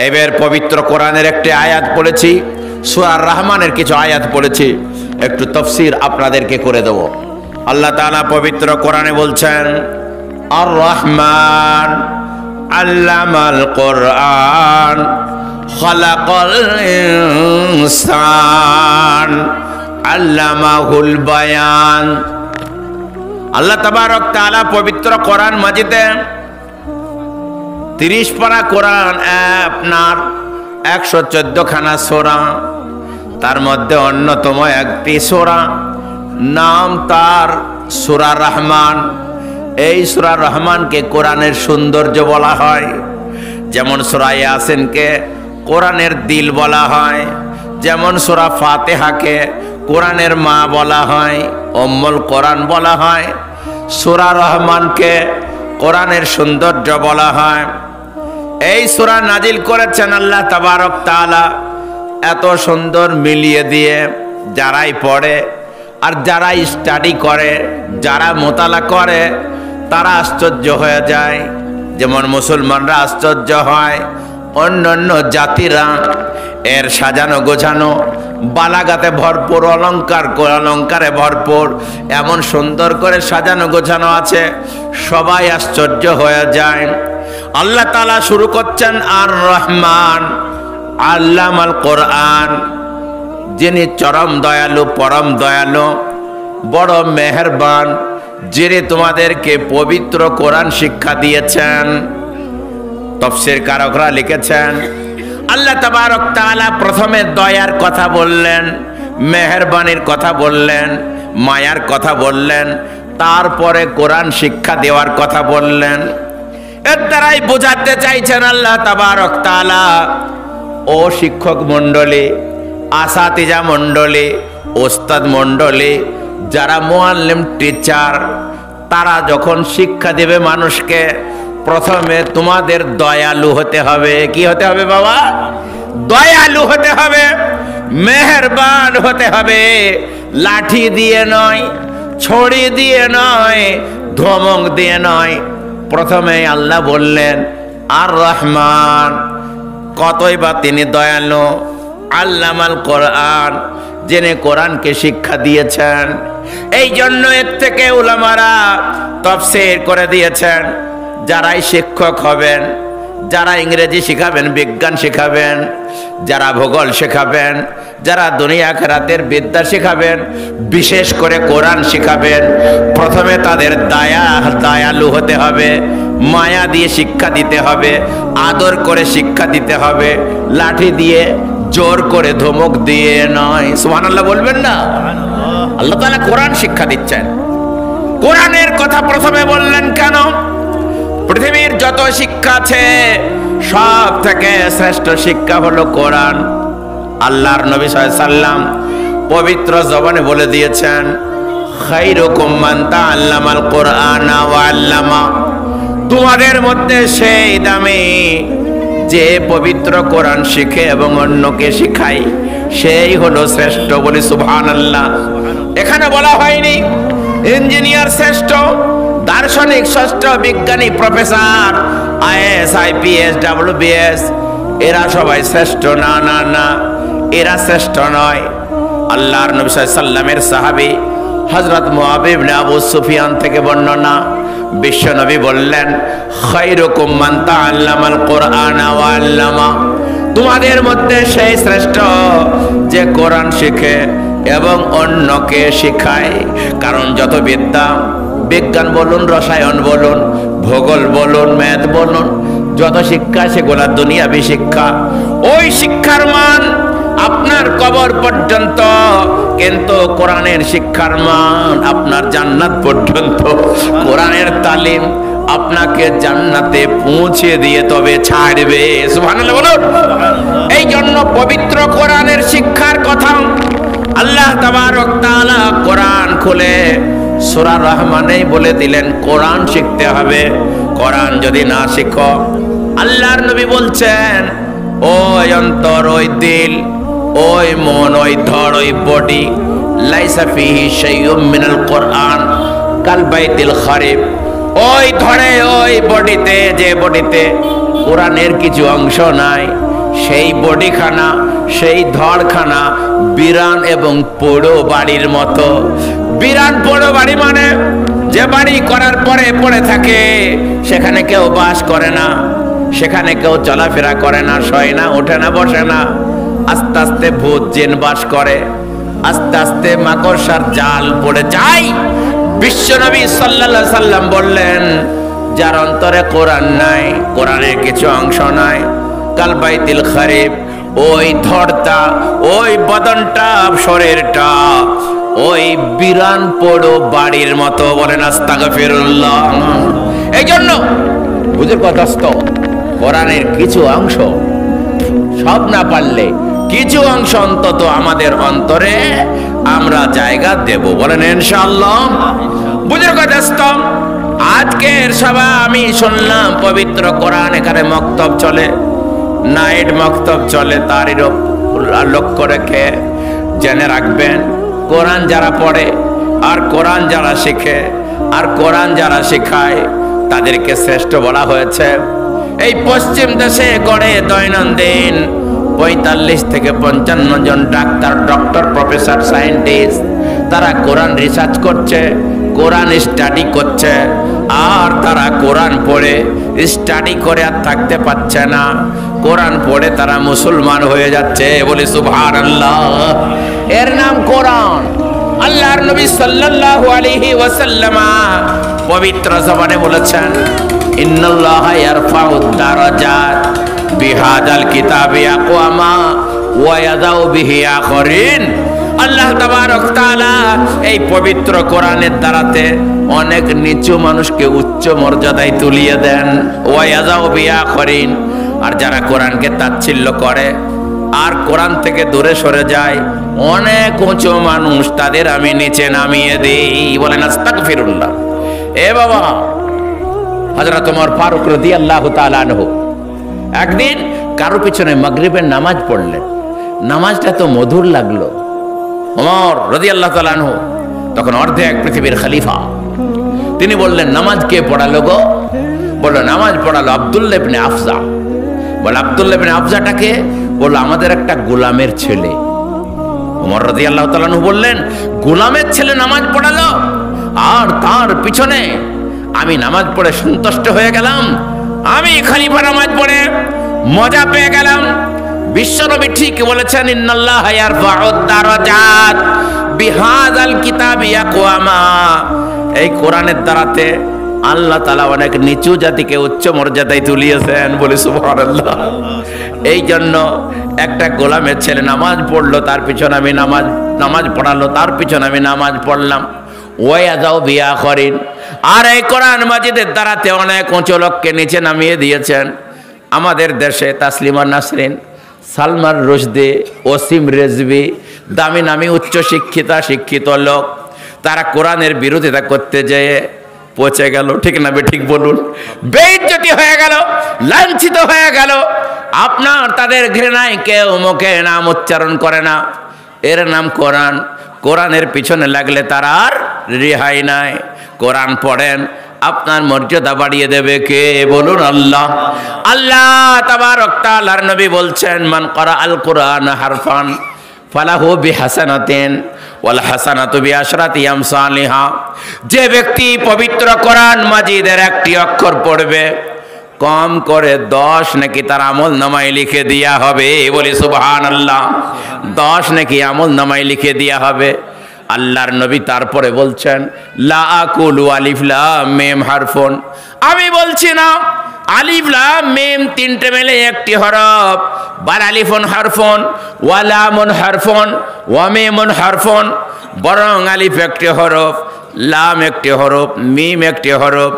এবার পবিত্র কোরআনের একটি আয়াত পড়েছি, সূরা রহমানের কিছু আয়াত পড়েছি, একটু তাফসীর আপনাদেরকে করে দেব। আল্লাহ তাআলা পবিত্র কোরআনে বলছেন, আর রহমান আল্লামাল কোরআন খালাকাল ইনসান আল্লামাহুল বায়ান। আল্লাহ তাবারক তাআলা পবিত্র কোরআন মাজিদে 30 পারা কোরআন, আপনার 114 খানা সূরা, তার মধ্যে অন্যতম একটি সূরা নাম তার সূরা রহমান। এই সূরা রহমানকে কোরআনের সৌন্দর্য বলা হয়, যেমন সূরা ইয়াসিনকে কোরআনের দিল বলা হয়, যেমন সূরা ফাতিহাকে কোরআনের মা বলা হয়, উম্মুল কোরআন বলা হয়, সূরা রহমানকে কোরআনের সৌন্দর্য বলা হয়। এই সূরা নাজিল করেছেন আল্লাহ তাবারক তাআলা এত সুন্দর মিলিয়ে দিয়ে, যারাই পড়ে আর যারা স্টাডি করে, যারা মোতালা করে, তারা আশ্চর্য হয়ে যায়। যেমন মুসলমানরা আশ্চর্য হয়, অন্যান্য জাতিরা এর সাজানো গোছানো, বালাগাতে ভরপুর, অলঙ্কারে ভরপুর, এমন সুন্দর করে সাজানো গোছানো আছে, সবাই আশ্চর্য হয়ে যায়। আল্লাহ তাআলা শুরু করছেন আর রহমান আল্লামাল কোরআন, যিনি চরম দয়ালু, পরম দয়ালু, বড় মেহেরবান, যিনি তোমাদেরকে পবিত্র কোরআন শিক্ষা দিয়েছেন। তাফসীর কারকরা লিখেছেন, আল্লাহ তাবারক তাআলা প্রথমে দয়ার কথা বললেন, মেহেরবানির কথা বললেন, মায়ার কথা বললেন, তারপরে কোরআন শিক্ষা দেওয়ার কথা বললেন। এর দ্বারাই বোঝাতে চাইছেন আল্লাহ তাবারক তাআলা, ও শিক্ষক মণ্ডলী, আসাতিজা মণ্ডলী, ওস্তাদ মণ্ডলী, যারা মুআল্লিম টিচার, তারা যখন শিক্ষা দেবে মানুষকে, প্রথমে তোমাদের দয়ালু হতে হবে। কি হতে হবে বাবা? দয়ালু হতে হবে, মেহেরবান হতে হবে। লাঠি দিয়ে নয়, ছড়ি দিয়ে নয়, ধমক দিয়ে নয়। প্রথমে আল্লাহ বললেন আর রহমান, কতই বা তিনি দয়ালু। আল্লামাল কোরআন, যিনি কোরআনকে শিক্ষা দিয়েছেন। এই জন্য এর থেকে উলামারা তাফসীর করে দিয়েছেন, যারাই শিক্ষক হবেন, যারা ইংরেজি শেখাবেন, বিজ্ঞান শেখাবেন, যারা ভূগোল শেখাবেন, যারা দুনিয়া আখিরাতের বিদ্যা শেখাবেন, বিশেষ করে কোরআন শেখাবেন, প্রথমে তাদের দয়ালু হতে হবে, মায়া দিয়ে শিক্ষা দিতে হবে, আদর করে শিক্ষা দিতে হবে, লাঠি দিয়ে, জোর করে, ধমক দিয়ে নয়। সুবহানাল্লাহ বলবেন না? আল্লাহ তাআলা কোরআন শিক্ষা দিচ্ছেন। কোরআনের কথা প্রথমে বললেন কেন? পৃথিবীর যত শিক্ষা আছে, সব থেকে শ্রেষ্ঠ শিক্ষা হলো কোরআন। আল্লাহর নবী সাল্লাল্লাহু আলাইহি সাল্লাম পবিত্র জবানে বলে দিয়েছেন, খায়রুকুম মান তাআল্লামাল কোরআনা ওয়া আল্লামা। তোমাদের মধ্যে সেই দামি যে পবিত্র কোরআন শিখে এবং অন্যকে শিখায়, সেই হলো শ্রেষ্ঠ। বলি সুবহানাল্লাহ। এখানে বলা হয়নি ইঞ্জিনিয়ার শ্রেষ্ঠ, দার্শনিক শ্রেষ্ঠ, বিজ্ঞানী, প্রফেসর, আইএস, আইপিএস, ডাব্লিউবিএস, এরা সবাই শ্রেষ্ঠ। না না না, এরা শ্রেষ্ঠ নয়। আল্লাহর নবী সাল্লাল্লাহু আলাইহি সাল্লামের সাহাবী হযরত মুআবিয়া ইবনে আবু সুফিয়ান থেকে বর্ণনা, বিশ্ব নবী বললেন, খায়রুকুম মান তাআল্লামাল কোরআনা ওয়া আল্লামা। তোমাদের মধ্যে সেই শ্রেষ্ঠ যে কোরআন শিখে এবং অন্যকে শেখায়। কারণ যত বিদ্যা, বিজ্ঞান বলুন, রসায়ন বলুন, ভূগোল বলুন, ম্যাথ বলুন, যত শিক্ষা, সেগুলা দুনিয়াবি শিক্ষা। ওই শিক্ষার মান আপনার কবর পর্যন্ত, কিন্তু কোরআনের শিক্ষার মান আপনার জান্নাত পর্যন্ত। কোরআনের তালিম আপনাকে জান্নাতে পৌঁছে দিয়ে তবে ছাড়বে। সুবহানাল্লাহ বলুন। এই জন্য পবিত্র কোরআনের শিক্ষার কথা আল্লাহ তাবারক তাআলা কোরআন খুলে সূরা রহমানেই বলে দিলেন, কোরআন শিখতে হবে। কোরআন যদি না শিখো, আল্লাহর নবী বলছেন, ওই অন্তর, ওই দিল, ওই মন, ওই ধড়, ওই বডি, লাইসা ফিহি শাইউম মিনাল কোরআন কাল বাইতিল খারিব। ওই ধরে, ওই বডিতে, যে বডিতে কোরআনের কিছু অংশ নাই, সেই বডিখানা, সেই ধড়খানা বিরান এবং পোড়ো বাড়ির মতো। বিরান পোড়ো বাড়ি মানে যে বাড়ি করার পরে পড়ে থাকে, সেখানে কেউ বাস করে না, সেখানে কেউ চলাফেরা করে না, শয় না, ওঠে না, বসে না। আস্তে আস্তে ভূত জিন বাস করে, আস্তে আস্তে মাকড়সার জাল পড়ে যায়। বিশ্বনবী সাল্লাল্লাহু আলাইহি সাল্লাম বললেন, যার অন্তরে কোরআন নাই, কোরআনের কিছু অংশ নাই, কাল বাইতিল খারিব, ওই ধড়টা, ওই বদনটা, শরীরটা ওই বিরান পোড়ো বাড়ির মতো। বলেন আস্তাগফিরুল্লাহ। এই জন্য বুঝুর কথাস্থ, কোরআনের কিছু অংশ, সব না পারলে কিছু অংশ অন্তত আমাদের অন্তরে আমরা জায়গা দেব। বলেন ইনশাআল্লাহ। বুঝুর কথাস্থ, আজকের সভা আমি শুনলাম পবিত্র কোরআন, এখানে মক্তব চলে, নাইট মক্তব চলে। তারই লক্ষ্য রেখে জেনে রাখবেন, কোরআন যারা পড়ে আর কোরআন যারা শিখে আর কোরআন যারা শেখায় তাদেরকে শ্রেষ্ঠ বলা হয়েছে। এই পশ্চিম দেশে গড়ে দৈনন্দিন ৪৫ থেকে ৫৫ জন ডাক্তার, ডক্টর, প্রফেসর, সায়েন্টিস্ট, তারা কোরআন রিসার্চ করছে, কোরআন স্টাডি করছে। আর তারা কোরআন পড়ে স্টাডি করে আর থাকতে পারছে না, কোরআন পড়ে তারা মুসলমান হয়ে যাচ্ছে। বলি সুবহানাল্লাহ। এর নাম কোরআন। আল্লাহর নবী সাল্লাল্লাহু আলাইহি ওয়াসাল্লাম পবিত্র জবানে বলেছেন, ইন্নাল্লাহা ইয়ারফাউদ দারাজাত বিহাদাল কিতাবি আকওয়ামা ওয়া ইয়াদাউ বিহি আখরিন। আল্লাহ তাবারক তাআলা এই পবিত্র কোরআনের দ্বারাতে অনেক নিচু মানুষকে উচ্চ মর্যাদায় তুলিয়ে দেন। ওয়া ইয়াদাউ বিহি আখরিন। আর যারা কোরআনকে তাচ্ছিল্য করে আর কোরআন থেকে দূরে সরে যায়, অনেক উঁচু মানুষ, তাদের আমি নিচে নামিয়ে দিই। বলেন আস্তাগফিরুল্লাহ। এ বাবা, হযরত ওমর ফারুক রাদিয়াল্লাহু তাআলা আনহু একদিন কারো পিছনে মাগরিবের নামাজ পড়লেন। নামাজটা তো মধুর লাগলো। ওমর রাদিয়াল্লাহু তাআলা আনহু তখন অর্ধেক পৃথিবীর খলিফা। তিনি বললেন, নামাজ কে পড়ালো গো? বলল, নামাজ পড়ালো আব্দুল্লাহ ইবনে আফজা। বলে, আব্দুল্লাহ ইবনে আফজাটাকে? বলল, আমাদের একটা গোলামের ছেলে। ওমর রাদিয়াল্লাহু তাআলা আনহু বললেন, গোলামের ছেলে নামাজ পড়ালো? আর তার পিছনে আমি নামাজ পড়ে সন্তুষ্ট হয়ে গেলাম, আমি খলিফা নামাজ পড়ে মজা পেয়ে গেলাম। বিশ্বনবী ঠিক বলেছেন, ইন্নাল্লাহা ইয়ারফাউদ দারাজাত বিহাযাল কিতাবি আকওয়ামা। এই কোরআনের দ্বারাতে আল্লাহ তাআলা অনেক নিচু জাতিকে উচ্চ মর্যাদায় তুলিয়েছেন। বলি সুবহানাল্লাহ। এই জন্য একটা গোলামের ছেলে নামাজ পড়লো, তার পিছনে আমি নামাজ পড়ালো, তার পিছনে আমি নামাজ পড়লাম। ওয়া যাও বিয়া করিন। আর এই কোরআন মাজিদের দ্বারাতে অনেক উঁচু লোককে নিচে নামিয়ে দিয়েছেন। আমাদের দেশে তাসলিমা নাসরিন, সালমান রুশদি, ওসিম রেজভি, দামি নামি উচ্চ শিক্ষিত লোক, তারা কোরআনের বিরোধিতা করতে যেয়ে পচে গেল। ঠিক না ঠিক বলুন? বেইজ্জতি হয়ে গেল, লাঞ্ছিত হয়ে গেল। আপনার তাদের ঘৃণায় কেউ মুখে নাম উচ্চারণ করে না। এর নাম কোরআন। কোরআনের পিছনে লাগলে তার আর রেহাই নাই। কোরআন পড়েন, আপনার মর্যাদা বাড়িয়ে দেবে কে? বলুন আল্লাহ। আল্লাহ তাবারক তাআলার নবী বলছেন, মান ক্বারা আল কুরআন হারফান ফালাহু বিহাসানাতিন ওয়াল হাসানাতু বিআশরাতি আমসালিহা। যে ব্যক্তি পবিত্র কোরআন মাজিদের একটি অক্ষর পড়বে, কম করে 10 নাকি তার আমল নামায় লিখে দেয়া হবে। বলি সুবহানাল্লাহ। 10 নাকি আমল নামায় লিখে দেয়া হবে। আল্লাহর নবী তারপরে বলছেন, লা আকুলু আলিফ লাম মিম হারফুন। আমি বলছি না আলিফ লাম মিম তিনটে মিলে একটি হরফ। বার আলিফুন হারফুন ওয়া লামুন হারফুন ওয়া মিমুন হারফুন। বরং আলিফ একটি হরফ, লাম একটি হরফ, মিম একটি হরফ।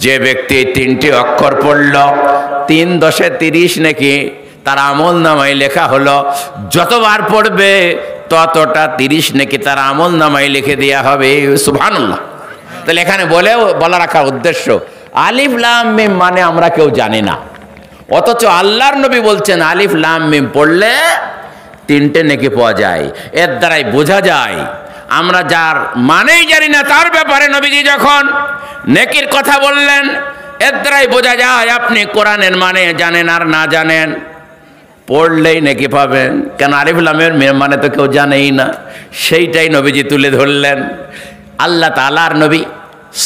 যে ব্যক্তি 3টি অক্ষর পড়ল, 3 × 30 নাকি তার আমল নামায় লেখা হলো। যতবার পড়বে ততটা 30 নাকি তার আমল নামায় লিখে দেওয়া হবে। সুবহানাল্লাহ। তাহলে এখানে বলা রাখার উদ্দেশ্য, আলিফ লাম মিম মানে আমরা কেউ জানি না, অথচ আল্লাহর নবী বলছেন আলিফ লাম মিম পড়লে 3টে নেকি পাওয়া যায়। এর দ্বারাই বোঝা যায় আমরা যার মানেই জানি না তার ব্যাপারে নবীজি যখন নেকির কথা বললেন, এর দ্বারাই বোঝা যায় আপনি কোরআনের মানে জানেন আর না জানেন। পড়লেই নেকি পাবেন। কেন আলিফ লামের মানে তো কেউ জানেই না, সেইটাই নবীজি তুলে ধরলেন। আল্লাহ তাআলার নবী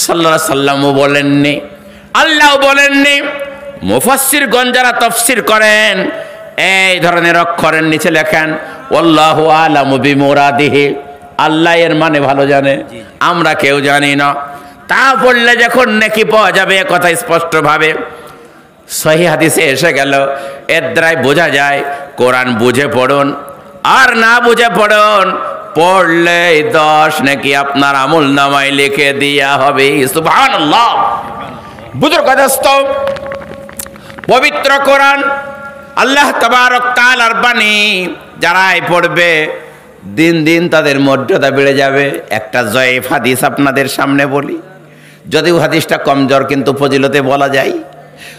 সাল্লাল্লাহু আলাইহি সাল্লামও বলেননি, আল্লাহও বলেননি। মুফাসসিরগণ যারা তাফসীর করেন এই ধরনের অক্ষরের নিচে লেখেন আল্লাহু আলামু বিমুরাদিহি, আল্লাহ এর মানে ভালো জানে, আমরা কেউ জানি না। তা পড়লে যখন নেকি পাওয়া যাবে এ কথা স্পষ্টভাবে সহিহ হাদিসে এসে গেল। এর দ্বারাই বোঝা যায় কোরআন বুঝে পড়ুন আর না বুঝে পড়ুন, পড়লে 10 নাকি আপনার আমল নামায় লিখে দেয়া হবে। সুবহানাল্লাহ। বুজুর্গ দোস্ত, পবিত্র কোরআন আল্লাহ তাবারক তাআলার বাণী যারাই পড়বে দিন দিন তাদের মর্যাদা বেড়ে যাবে। একটা জয়ীফ হাদিস আপনাদের সামনে বলি, যদিও হাদিসটা কমজোর কিন্তু ফজিলতে বলা যায়।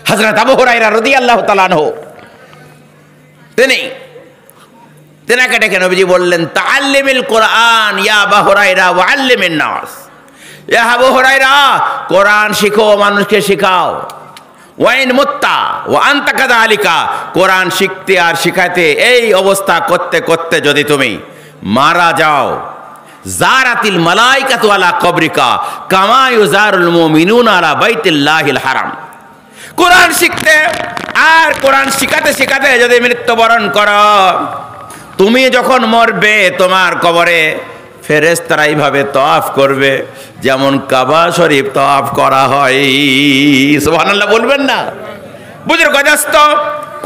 হযরত আবু হুরায়রা রাদিয়াল্লাহু তাআলা আনহু তেনাকে ডেকে নবীজি বললেন, তাআল্লিমিল কোরআন ইয়া আবু হুরায়রা ওয়া আল্লিমিন নাস। ইয়া আবু হুরায়রা, কোরআন শিখো, মানুষকে শিখাও। ওয়াইন মুত্তা ওয়া আনতা কাযালিকা, কোরআন শিখতে আর শিখাইতে এই অবস্থা করতে করতে যদি তুমি মারা যাও, জারাতিল মালাইকাতু আলা কবরিকা কামা ইউজারুল মুমিনুনা আলা বাইতিল্লাহিল হারাম। কোরআন শিখতে আর কোরআন শিখাতে শিখাতে যদি মৃত্যুবরণ করো, তুমি যখন মরবে তোমার কবরে ফেরেশতারা এইভাবে তওয়াফ করবে যেমন কাবা শরীফ তওয়াফ করা হয়। সুবহানাল্লাহ বলবেন না? বুজুর্গ দোস্ত,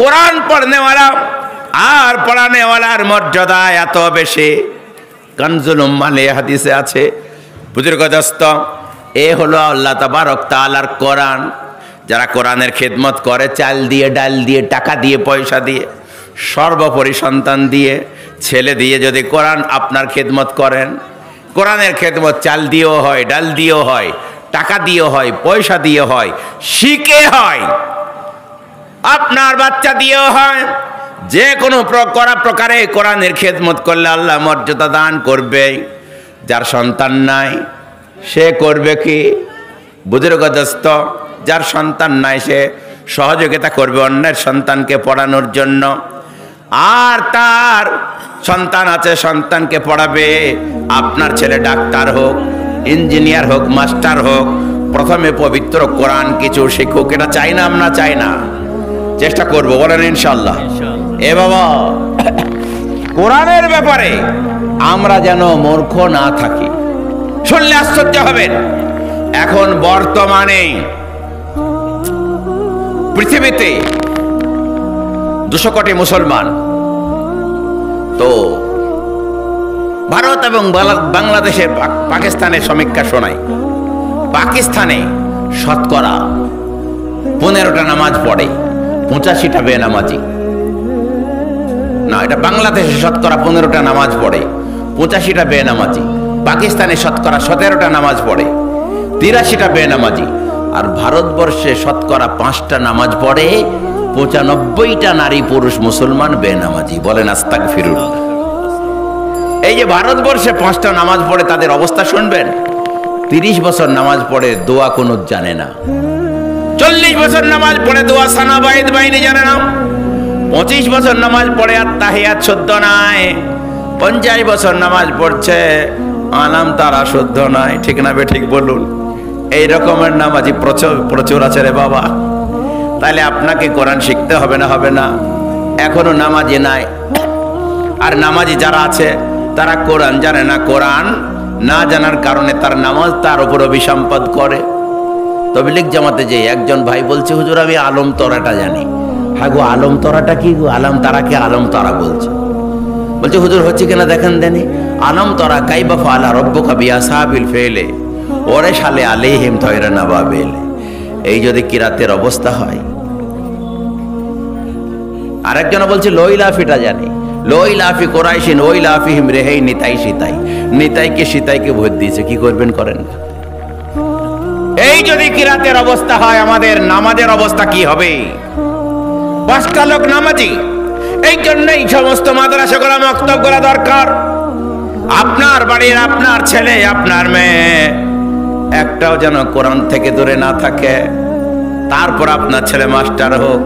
কোরআন পড়নেওয়ালা আর পড়ানেওয়ালার মর্যাদা এত বেশি। কানজুল উম্মালে হাদিসে আছে। বুজুর্গ দোস্ত, এ হলো আল্লাহ তাবারক তাআলার কোরআন। যারা কোরআনের খেদমত করে চাল দিয়ে, ডাল দিয়ে, টাকা দিয়ে, পয়সা দিয়ে, সর্বোপরি সন্তান দিয়ে, ছেলে দিয়ে যদি কোরআন আপনার খেদমত করেন, কোরআনের খেদমত চাল দিয়েও হয়, ডাল দিয়েও হয়, টাকা দিয়েও হয়, পয়সা দিয়ে হয়, শিখে হয়, আপনার বাচ্চা দিয়েও হয়, যে কোনো প্রকারে কোরআনের খেদমত করলে আল্লাহ মর্যাদা দান করবে। যার সন্তান নাই সে করবে কি? বুজুর্গ দোস্ত, যার সন্তান নাই সে সহযোগিতা করবে অন্যের সন্তানকে পড়ানোর জন্য। আর তার সন্তান আছে, সন্তানকে পড়াবে। আপনার ছেলে ডাক্তার হোক, ইঞ্জিনিয়ার হোক, মাস্টার হোক, প্রথমে পবিত্র কোরআন কিছু শিখুক। এটা চাই না? আমরা চাই না? চেষ্টা করবো, বলেন ইনশাল্লাহ। এ বাবা, কোরআনের ব্যাপারে আমরা যেন মূর্খ না থাকি। শুনলে আশ্চর্য হবেন, এখন বর্তমানে পৃথিবীতে 200 কোটি মুসলমান। তো ভারত এবং বাংলাদেশের পাকিস্তানের সমীক্ষা শোনায়, পাকিস্তানে শতকরা 15টা নামাজ পড়ে, 85টা বেনামাজি। না, এটা বাংলাদেশে শতকরা 15টা নামাজ পড়ে, 85টা বেনামাজি। পাকিস্তানে শতকরা 17টা নামাজ পড়ে, 83টা বেনামাজি। আর ভারতবর্ষে শতকরা 5টা নামাজ পড়ে, 95টা নারী পুরুষ মুসলমান বেনামাজি। বলেন আস্তাগফিরুল্লাহ। এই যে ভারতবর্ষে 5টা নামাজ পড়ে তাদের অবস্থা শুনবেন। 30 বছর নামাজ পড়ে দোয়া কুনুত জানে না, 40 বছর নামাজ পড়ে দোয়া সানা বাইদ বাইনি জানে না, 25 বছর নামাজ পড়ে আর তাহিয়াত শুদ্ধ নাই, 50 বছর নামাজ পড়ছে আলাম তারা শুদ্ধ নাই। ঠিক না বে ঠিক বলুন? এই রকমের নামাজি প্রচুর আছে রে বাবা। তাহলে আপনাকে কোরআন শিখতে হবে না? হবে না? এখনো নামাজি নাই। আর নামাজি যারা আছে তারা কোরআন জানে না। কোরআন না জানার কারণে তার নামাজ তার উপর অভিসম্পাদ করে। তবলিগ জামাতে যে একজন ভাই বলছে, হুজুর আমি আলম তরাটা জানি। হ্যাঁ গো, আলম তরাটা কি গো? আলম তারাকে আলম তরা বলছে। বলছে হুজুর হচ্ছে কিনা দেখেন দেনি। আলম তরা কাইবা ফাআলা রাব্বুকা বিআসহাবিল ফিলে ওরে শালে আলাইহিম তায়রা নাবাবিল। এই যদি কিরাতের অবস্থা হয়। আরেকজন বলছে লইলাফিটা জানি। লইলাফি কোরাইশিন ওইলাফিহিম রেহেই নিতাই সীতাই। নিতাইকে সীতাইকে ভোট দিয়েছে, কি করবেন করেন। এই যদি কিরাতের অবস্থা হয়, আমাদের নামাজের অবস্থা কি হবে? 5টা লোক নামাজি। এই জন্যই সমস্ত মাদ্রাসাগুলো মক্তব করা দরকার। আপনার বাড়ির আপনার ছেলে আপনার মেয়ে একটাও যেন কোরআন থেকে দূরে না থাকে। তারপর আপনার ছেলে মাস্টার হোক,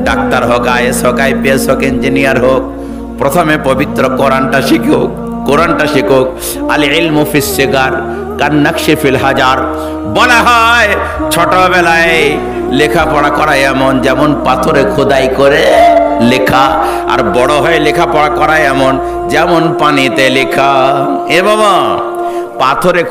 ডাক্তার হোক, আইএস হোক, আইপিএস হোক, ইঞ্জিনিয়ার হোক, প্রথমে পবিত্র কোরআনটা শিখুক, কোরআনটা শিখুক। আল ইলমু ফিস সিগার কান নাকশি ফিল হাজার। বলা হয় ছোটবেলায় লেখাপড়া করা এমন যেমন পাথরে খোদাই করে লেখা, আর বড় হয়ে লেখাপড়া করা এমন যেমন পানিতে লেখা। এ বাবা, পাথরে